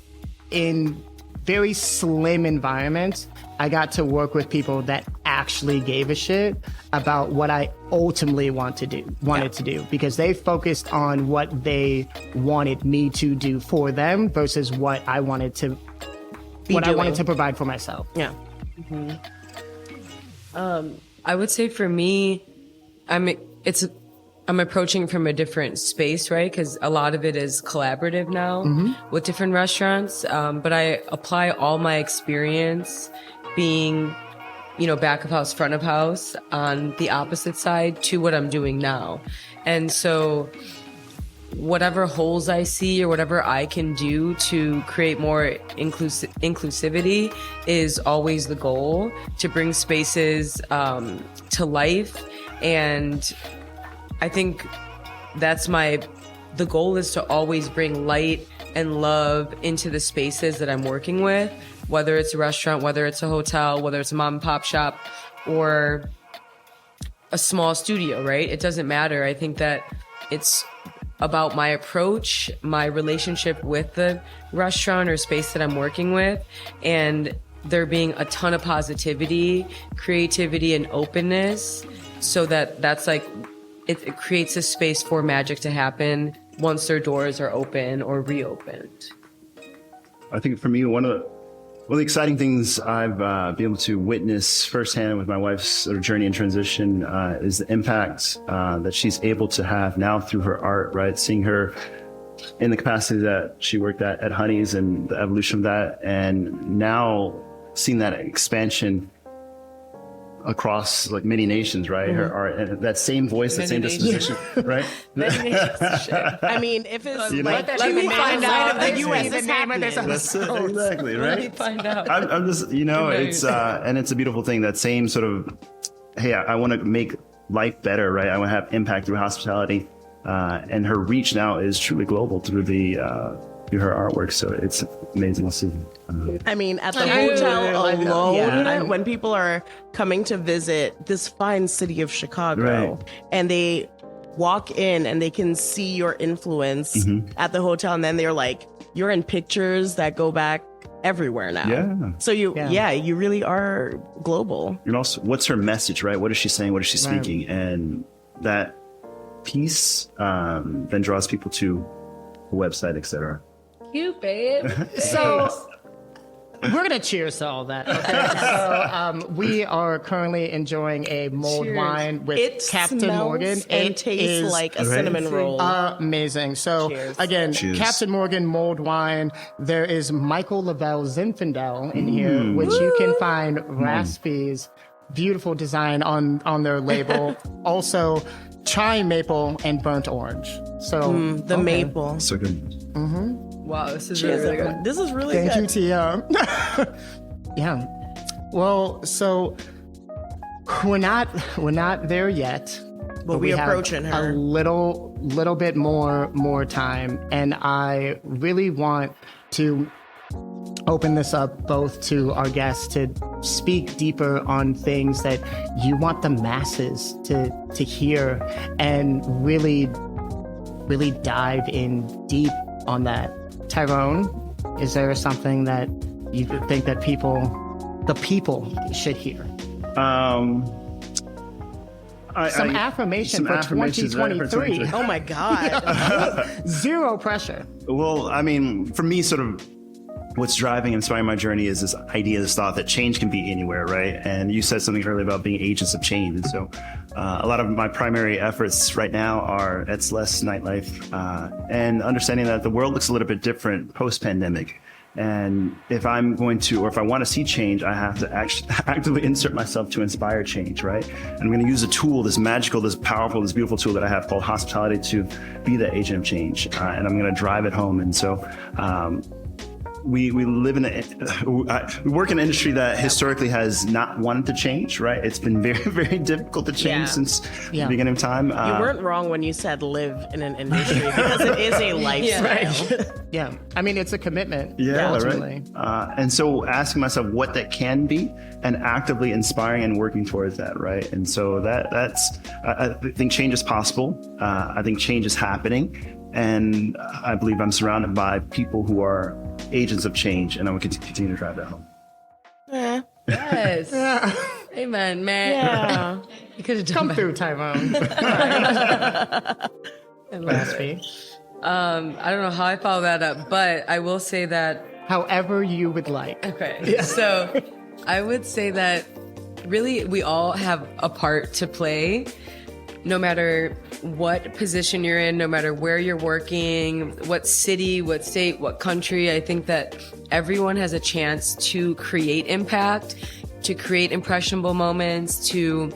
in very slim environments, I got to work with people that actually gave a shit about what I ultimately wanted to do, because they focused on what they wanted me to do for them versus what I wanted to I wanted to provide for myself. Yeah. I would say for me, I'm approaching from a different space, right? Because a lot of it is collaborative now with different restaurants. But I apply all my experience being, back of house, front of house on the opposite side to what I'm doing now. And so whatever holes I see or whatever I can do to create more inclusivity is always the goal, to bring spaces to life. And I think that's the goal is to always bring light and love into the spaces that I'm working with, whether it's a restaurant, whether it's a hotel, whether it's a mom and pop shop or a small studio, right? It doesn't matter. I think that it's about my approach, my relationship with the restaurant or space that I'm working with, and there being a ton of positivity, creativity, and openness, so that's like, it creates a space for magic to happen once their doors are open or reopened. I think for me, one of the exciting things I've been able to witness firsthand with my wife's sort of journey and transition is the impact that she's able to have now through her art, right? Seeing her in the capacity that she worked at Honey's and the evolution of that, and now seeing that expansion across like many nations, right? Her art, and that same voice, that same disposition, right? I mean, if it's like, let me find out of the if U.S. the is name of this happening. That's it, exactly, Let me right? find out. I'm just, it's and it's a beautiful thing. That same sort of, hey, I want to make life better, right? I want to have impact through hospitality, and her reach now is truly global through her artwork. So it's amazing to see. I mean, at the hotel alone, Yeah. when people are coming to visit this fine city of Chicago, Right. and they walk in and they can see your influence at the hotel, and then they're like, you're in pictures that go back everywhere now. Yeah. So you really are global. And also, what's her message, right? What is she saying? What is she speaking? And that piece then draws people to the website, etc. Cute, babe. So we're going to cheers to all that. Okay? So we are currently enjoying a mulled Cheers. wine with It Captain smells Morgan. and It tastes is like a cinnamon roll. amazing. So Cheers. again, Cheers. Captain Morgan mulled wine. There is Michael Lavelle Zinfandel in here, which you can find Raspy's beautiful design on their label. Also, chai maple and burnt orange. So The maple. So good. Wow, this is Cheers, really good. everyone. This is really Thank good. you, Tia. Yeah. Well, so we're not there yet. But we have approaching her. a little bit more time, and I really want to open this up both to our guests to speak deeper on things that you want the masses to hear, and really dive in deep on that. Tyrone, is there something that you think that the people should hear? Some affirmation for affirmations, right, for 2023. Oh my God. Zero pressure. Well, I mean, for me, sort of what's driving and inspiring my journey is this idea, this thought that change can be anywhere, right? And you said something earlier about being agents of change. And so a lot of my primary efforts right now are it's less nightlife and understanding that the world looks a little bit different post-pandemic. And if I'm going to, or if I want to see change, I have to actively insert myself to inspire change, right? And I'm going to use a tool, this magical, this powerful, this beautiful tool that I have called hospitality to be the agent of change. And I'm going to drive it home. And so, we live in we work in an industry that historically has not wanted to change, right? It's been very, very difficult to change since the beginning of time. You weren't wrong when you said live in an industry, because it is a lifestyle. Yeah. I mean, it's a commitment. Yeah, ultimately. right. And so asking myself what that can be and actively inspiring and working towards that, right? And so that's I think change is possible. I think change is happening. And I believe I'm surrounded by people who are agents of change, and I will continue to drive that home. Yes. Amen, man. Yeah. You could have done Come better. through, Tyrone. Raspy. I don't know how I follow that up, but I will say that. However you would like. Okay. So I would say that really we all have a part to play, no matter what position you're in, no matter where you're working, what city, what state, what country. I think that everyone has a chance to create impact, to create impressionable moments, to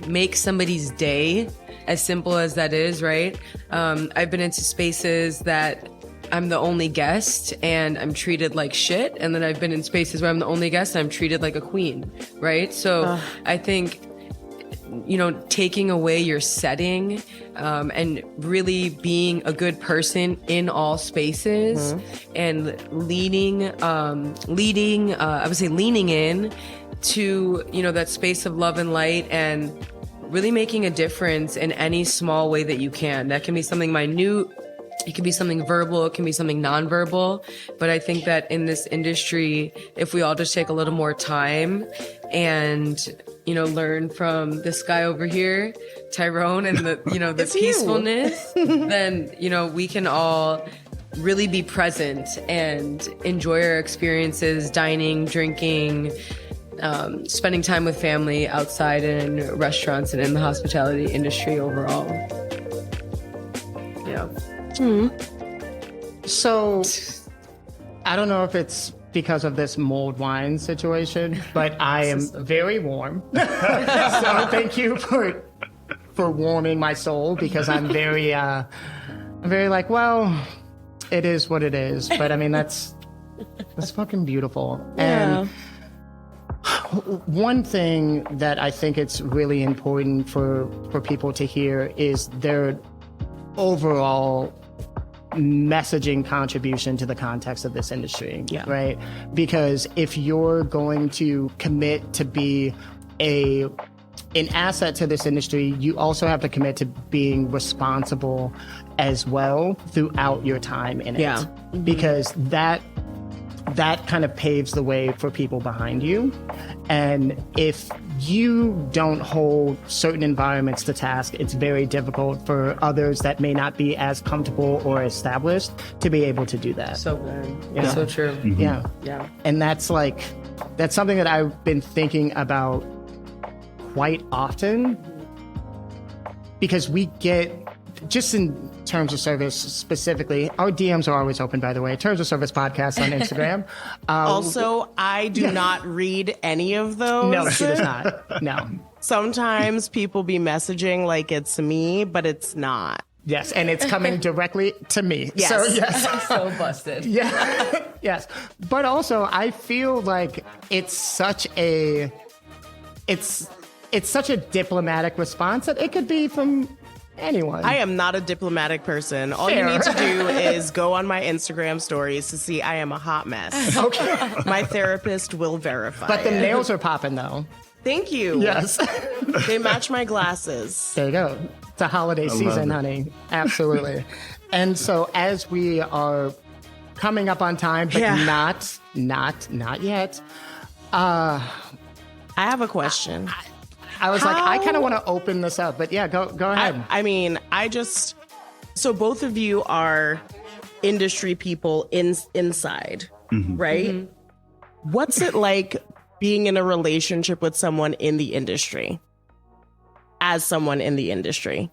make somebody's day, as simple as that is, right? I've been into spaces that I'm the only guest and I'm treated like shit. And then I've been in spaces where I'm the only guest and I'm treated like a queen, right? So I think, taking away your setting and really being a good person in all spaces and leaning in to, that space of love and light and really making a difference in any small way that you can. That can be something minute. It can be something verbal. It can be something nonverbal. But I think that in this industry, if we all just take a little more time and, learn from this guy over here, Tyrone, and the peacefulness, then, we can all really be present and enjoy our experiences, dining, drinking, spending time with family outside in restaurants and in the hospitality industry overall. Yeah. So, I don't know if it's because of this mulled wine situation, but I am very warm. So thank you for warming my soul, because I'm very like, well, it is what it is. But I mean, that's fucking beautiful. Yeah. And one thing that I think it's really important for people to hear is their overall messaging contribution to the context of this industry, right? Because if you're going to commit to be a an asset to this industry, you also have to commit to being responsible as well throughout your time in it. Yeah. Because that kind of paves the way for people behind you. And if you don't hold certain environments to task, it's very difficult for others that may not be as comfortable or established to be able to do that. So good. Yeah. So true. Yeah. Yeah. And that's something that I've been thinking about quite often, because we get, just in terms of service specifically, our DMs are always open, by the way, Terms of Service Podcast on Instagram. Also, I do not read any of those. No, she does not. No. Sometimes people be messaging like it's me, but it's not. Yes, and it's coming directly to me. Yes. So, yes. So busted. Yeah. Yes. But also, I feel like it's such a diplomatic response that it could be from anyone. I am not a diplomatic person. All Fair. you need to do is go on my Instagram stories to see I am a hot mess. Okay. My therapist will verify. But the it. nails are popping, though. Thank you. Yes. They match my glasses. There you go. It's a holiday season, it. honey. Absolutely. And so as we are coming up on time, but Yeah. not yet, I have a question. I was like, I How- kind of want to open this up, but yeah, go ahead. I mean, so both of you are industry people inside, right? What's it like being in a relationship with someone in the industry? As someone in the industry?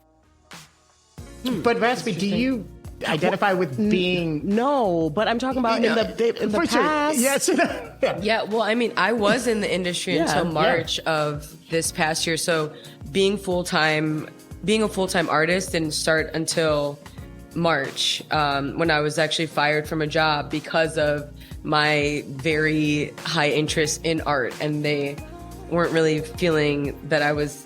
But Raspy, do you identify with being No, but I'm talking about in the for sure. past. Yes. Yeah. Yeah, well, I mean, I was in the industry Yeah, until yeah. March of this past year. So being a full-time artist didn't start until March, when I was actually fired from a job because of my very high interest in art, and they weren't really feeling that I was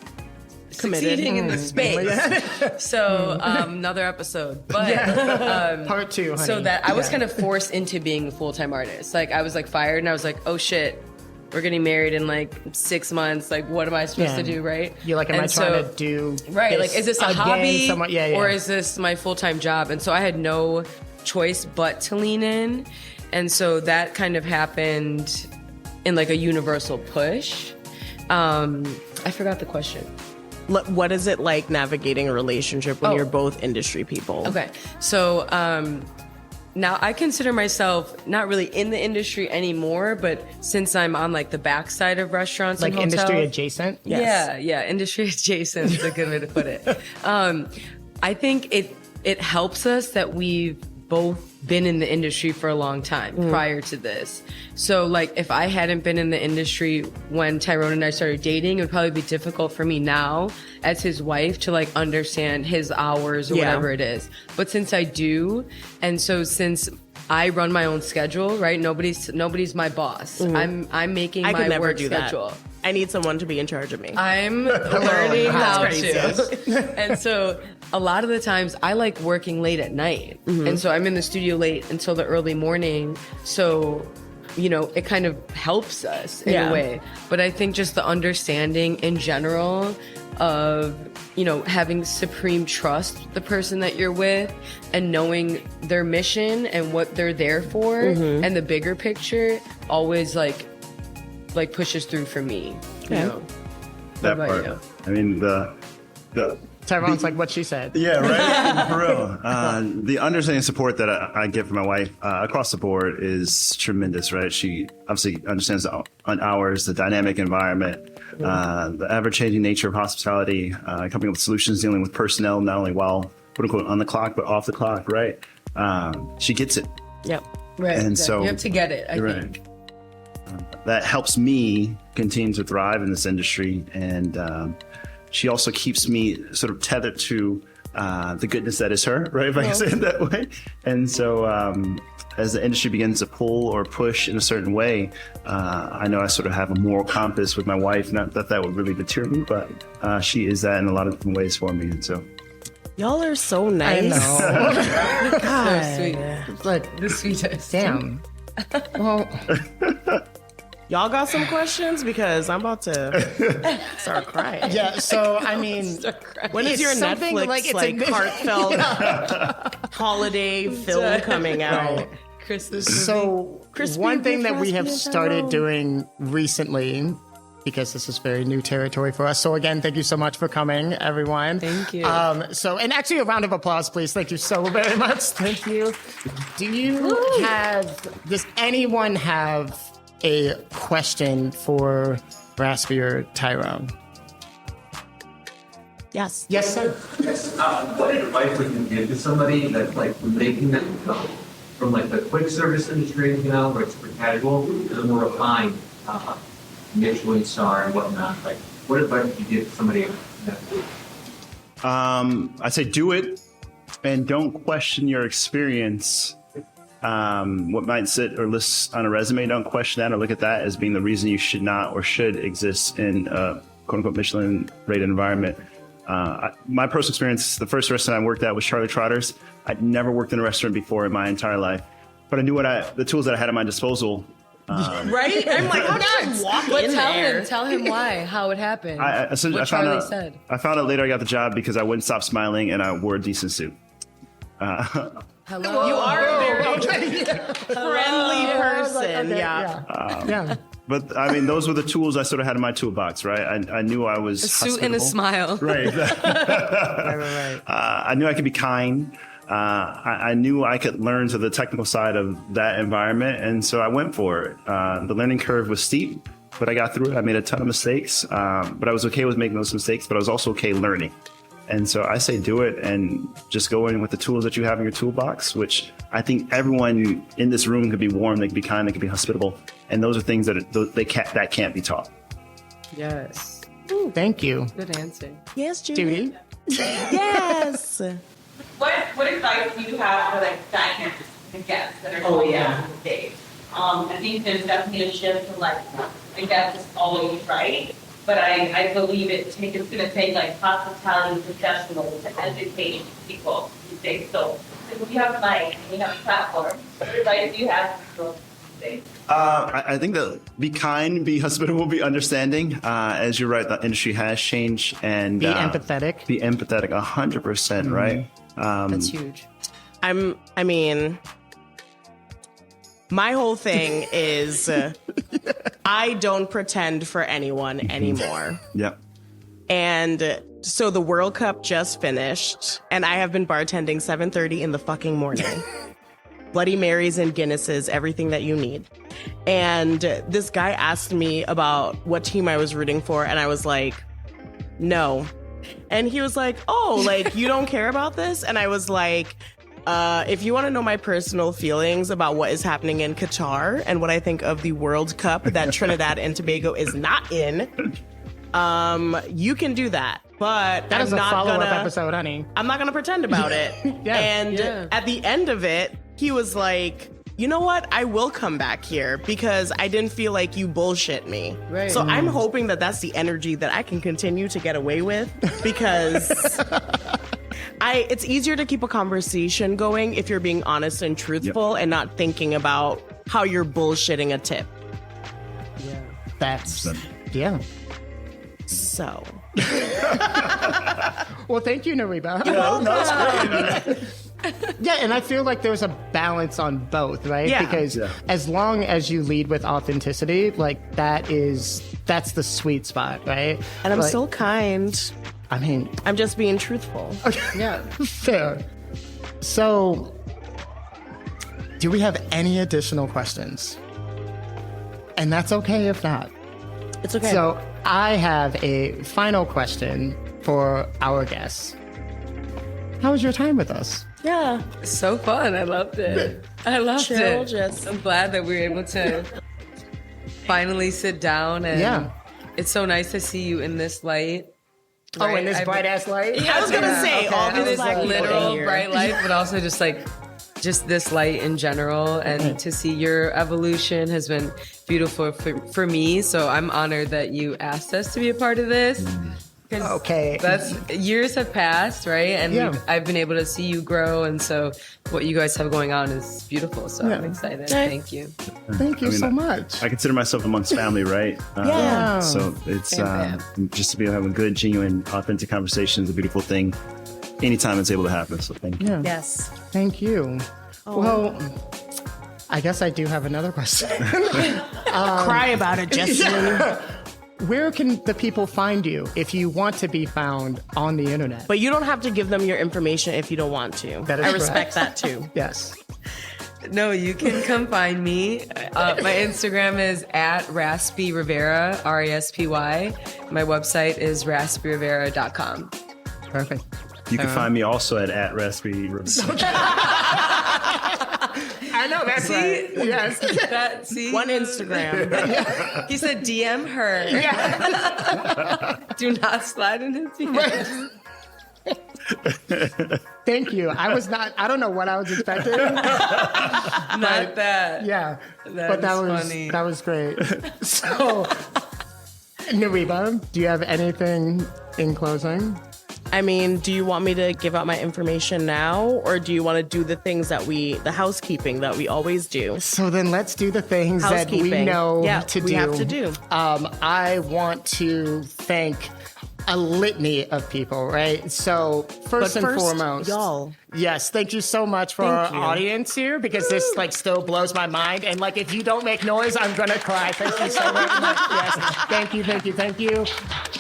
Committed. succeeding in the space. So another episode, but Part 2, honey. so that I was Yeah. kind of forced into being a full-time artist. Like I was like fired, and I was like, oh shit, we're getting married in like 6 months. Like, what am I supposed to do, right? You're like, am And I trying to do right? this Like, is this a again? hobby, Yeah. or is this my full-time job? And so I had no choice but to lean in, and so that kind of happened in like a universal push. I forgot the question. What is it like navigating a relationship when Oh. you're both industry people? Okay, so now I consider myself not really in the industry anymore, but since I'm on like the backside of restaurants, like and hotels, industry adjacent? yeah, industry adjacent is a good way to put it. I think it helps us that we've both been in the industry for a long time prior to this. So like if I hadn't been in the industry when Tyrone and I started dating, it would probably be difficult for me now as his wife to like understand his hours or Yeah. whatever it is. But since I do, and so since I run my own schedule, right? Nobody's my boss. I'm making I my could never work do schedule. that. I need someone to be in charge of me. I'm learning how crazy. to. And so a lot of the times I like working late at night. And so I'm in the studio late until the early morning. So, it kind of helps us in Yeah. a way. But I think just the understanding in general of, having supreme trust with the person that you're with and knowing their mission and what they're there for and the bigger picture always like pushes through for me. That What about part. you? I mean, the Tyrone's like what she said. yeah, right. For real. The understanding and support that I get from my wife across the board is tremendous, right? She obviously understands on hours, the dynamic environment, the ever-changing nature of hospitality, coming up with solutions, dealing with personnel, not only while, quote unquote, on the clock, but off the clock, right? She gets it. Yep. Right. And exactly. so- you have to get it, I You're think. right. That helps me continue to thrive in this industry. And she also keeps me sort of tethered to the goodness that is her, right? If I can say it that way. And so as the industry begins to pull or push in a certain way, I know I sort of have a moral compass with my wife. Not that that would really deter me, but she is that in a lot of different ways for me. And so Y'all are so nice. I know. So sweet. It's like, The sweetest. damn. Well, Y'all got some questions? Because I'm about to start crying. Yeah, so I mean, When is it's your something Netflix like it's a- heartfelt holiday film coming out? Christmas. so Crispy one thing with that we have Raspy started Tyrone. doing recently, because this is very new territory for us. So again, thank you so much for coming, everyone. Thank you. And actually a round of applause, please. Thank you so very much. Thank you. Does anyone have a question for Raspy or Tyrone? Yes. Yes, sir. Yes. What advice would you give to somebody that's like making that jump from like the quick service industry, where it's super casual, to the more refined Michelin star and whatnot? Like, what advice would you give to somebody? I say do it, and don't question your experience. What might sit or list on a resume, don't question that or look at that as being the reason you should not or should exist in a quote-unquote Michelin-rated environment. My personal experience, the first restaurant I worked at was Charlie Trotter's. I'd never worked in a restaurant before in my entire life, but I knew the tools that I had at my disposal. Right? I'm like, how did you walk in there? Tell him why, how it happened. I what Charlie said. I found out later I got the job because I wouldn't stop smiling and I wore a decent suit. Hello. You are a very friendly person. Yeah. But I mean, those were the tools I sort of had in my toolbox, right? I knew I was A suit and a hospitable. smile. Right. Right. I knew I could be kind. I knew I could learn to the technical side of that environment, and so I went for it. The learning curve was steep, but I got through it. I made a ton of mistakes, but I was okay with making those mistakes, but I was also okay learning. And so I say do it and just go in with the tools that you have in your toolbox, which I think everyone in this room could be warm, they could be kind, they could be hospitable. And those are things that can't be taught. Yes. Thank you. Good answer. Yes, Judy. Judy? Yes. What advice do you have for like diners and guests that are going out on the date? I think there's definitely a shift to like the guest is always right, but I believe it's going to take like hospitality professionals to educate people these days. So if you have a mic and you have a platform, what advice do you have for these days? I think that be kind, be hospitable, be understanding. As you're right, the industry has changed, and Be empathetic. Be empathetic, 100%, right? That's huge. I mean, my whole thing is I don't pretend for anyone anymore. Yeah. And so the World Cup just finished, and I have been bartending 7:30 in the fucking morning. Bloody Marys and Guinnesses, everything that you need. And this guy asked me about what team I was rooting for, and I was like, no. And he was like, oh, like, you don't care about this? And I was like, if you want to know my personal feelings about what is happening in Qatar and what I think of the World Cup that Trinidad and Tobago is not in, you can do that. But That I'm is a not follow-up gonna, episode, honey. I'm not going to pretend about it. Yeah. At the end of it, he was like, you know what? I will come back here because I didn't feel like you bullshit me. Right. So I'm hoping that that's the energy that I can continue to get away with because it's easier to keep a conversation going if you're being honest and truthful and not thinking about how you're bullshitting a tip. That's, yeah. So. Well, thank you, Nariba. Yeah, and I feel like there's a balance on both, right? Yeah. Because as long as you lead with authenticity, like that's the sweet spot, right? And I'm Like, still kind. I mean, I'm just being truthful. yeah, fair. So, do we have any additional questions? And that's okay if not. It's okay. So, I have a final question for our guests. How was your time with us? yeah. So fun. I loved it. I loved Chill, it. just- I'm glad that we were able to finally sit down. And Yeah. it's so nice to see you in this light. Oh, in right? this I've- bright ass light? I was gonna say all in these this black people in literal here. bright light, but also just like just this light in general, and to see your evolution has been beautiful for me. So I'm honored that you asked us to be a part of this. Okay. That's years have passed, right? And Yeah. I've been able to see you grow, and so what you guys have going on is beautiful. So I'm excited. Thank you. Thank you I mean, so much. I consider myself amongst family, right? Yeah. So it's Bam, just to be able to have a good, genuine, authentic conversation is a beautiful thing. Anytime it's able to happen. So thank you. Yeah. Yes. Thank you. Well, I guess I do have another question. Cry about it, Justin. Where can the people find you if you want to be found on the internet? But you don't have to give them your information if you don't want to. That is I respect correct. that too. Yes. No, you can come find me. My Instagram is at Raspy Rivera, Raspy. My website is raspyrivera.com. Perfect. You can find me also at Raspy. I know that's right. Yes. See? One Instagram. He said DM her. Do not slide in his DMs. Thank you. I don't know what I was expecting. Not that. Yeah. That that is was funny. That was great. So Nariba, do you have anything in closing? I mean, do you want me to give out my information now, or do you want to do the things the housekeeping that we always do? So then let's do the things that we Housekeeping. know Yeah, to we do. have to do. I want to thank a litany of people, right? So first and foremost, y'all. Yes, thank you so much for Thank our you. audience here, because this still blows my mind. And if you don't make noise, I'm gonna cry. Thank you so much. Yes, thank you.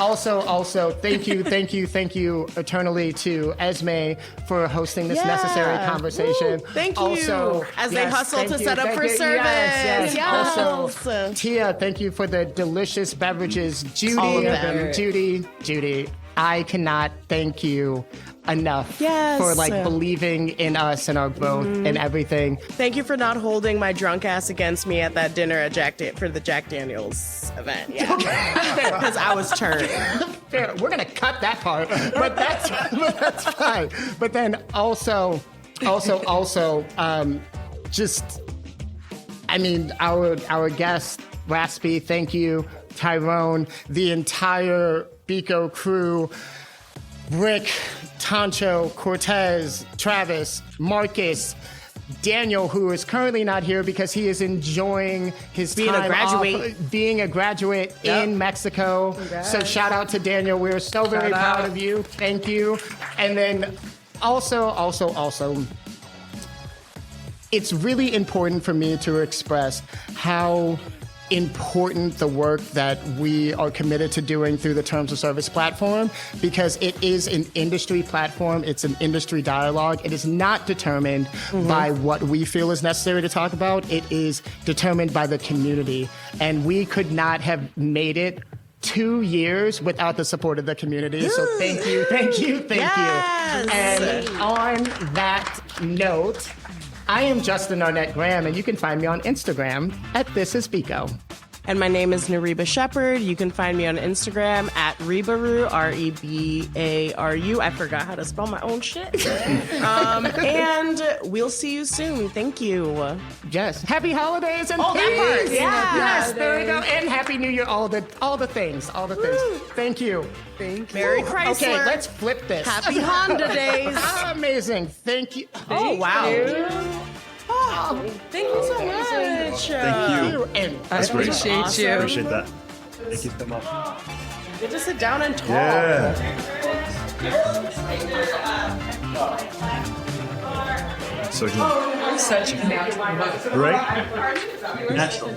Also, thank you eternally to Esme for hosting this necessary conversation. Woo. Thank you. Also, As they hustle to set up for service. Yes. Yes. Also, Tia, thank you for the delicious beverages. Judy, All of them. Judy, I cannot thank you enough Yes. for believing in us and our growth and everything. Thank you for not holding my drunk ass against me at that dinner at for the Jack Daniels event. Yeah, because I was turned. Fair. We're gonna cut that part, but that's fine. But then also, our guest Raspy, thank you, Tyrone, the entire Biko crew, Rick, Tancho, Cortez, Travis, Marcus, Daniel, who is currently not here because he is enjoying his Being a time graduate. being a graduate in Mexico. So shout out to Daniel. We're so very Shout proud out. of you. Thank you. And then also, it's really important for me to express how important the work that we are committed to doing through the Terms of Service platform, because it is an industry platform. It's an industry dialogue. It is not determined by what we feel is necessary to talk about. It is determined by the community. And we could not have made it 2 years without the support of the community. So thank you. Yes. And on that note, I am Justin Arnett Graham, and you can find me on Instagram at ThisIsBiko. And my name is Nariba Shepherd. You can find me on Instagram at Rebaru, Rebaru. I forgot how to spell my own shit. And we'll see you soon. Thank you. Yes. Happy holidays and Oh, peace. that part. Yeah. Yes, there we go. And Happy New Year. All the things. Thank you. Merry Chrysler. Okay, let's flip this. Happy Honda days. Amazing. Thank you. Oh, wow. Oh, Thank you so much. Thank you. and I appreciate awesome. you. Appreciate that. Thank you so much. Good to sit down and talk. Yeah. So good. Such a natural. Right? Natural.